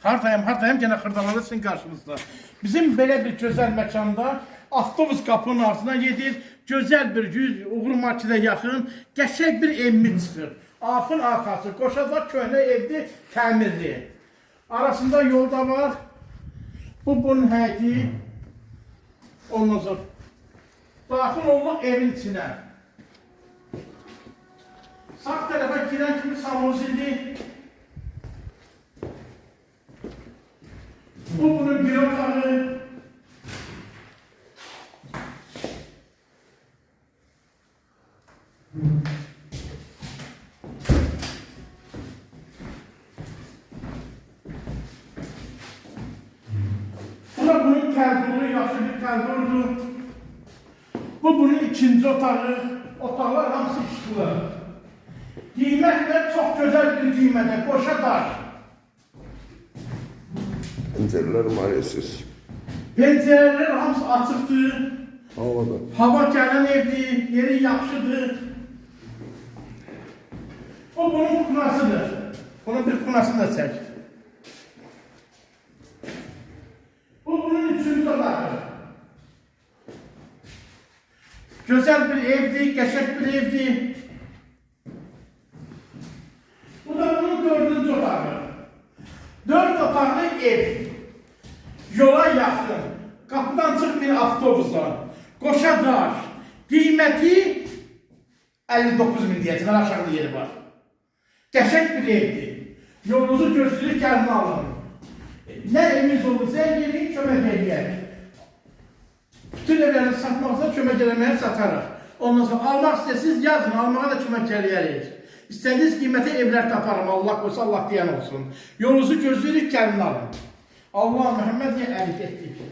Hardayım gene Xırdalanında sizin karşınızda. Bizim belə bir gözəl məkanda avtobus qapının altından gedir, gözəl bir uğur marketə yaxın, qəşəng bir evimiz çıxır. Afın arxası, qoşada köhnə evdir, təmirli. Arasında yolda var, bunun həyəti, ondan sonra daxil olmaq evin içinə. Sağ tərəfə girən kimi samosilli. Bunun bir otağı. Bura bunun kəlburu, yaxşı bir kəlburdur. Bu bunun ikinci otağı. Otaqlar hamısı işıqlı. Qiymətlə çox gözəl bir qiymətə, qoşa daş. Pencereler maalesef. Pencereler hamısı açıqdır. Havada. Hava gələn evdir, yeri yaxşıdır. O bunun kunasıdır. Bunun bir kunasını da çək. Bu bunun üçüncü otağı. Gözəl bir evdir, qəşəng bir evdir. Bu da bunun dördüncü otağı. Dört otaqlı ev. Yola yaxın. Qapıdan çıx bir avtobusa. Qoşa daş. Qiyməti 59 min deyəcək. Aşağıda yeri var. Qəşəng bir evdir. Yolunuzu gözləyir, gəlini alın. Nə eviniz olursa, yerin kömək eləyək. Bütün evlərini satmaqsa kömək eləməyə satarıq. Ondan sonra almaq istəsiniz, yazın. Almağa da kömək eləyərik. İstədiyiniz qiymətə evlər taparım. Allah qoysa Allah deyən olsun. Yolunuzu gözləyirik, gəlini alın. Allah Məhəmməd əlif etdik.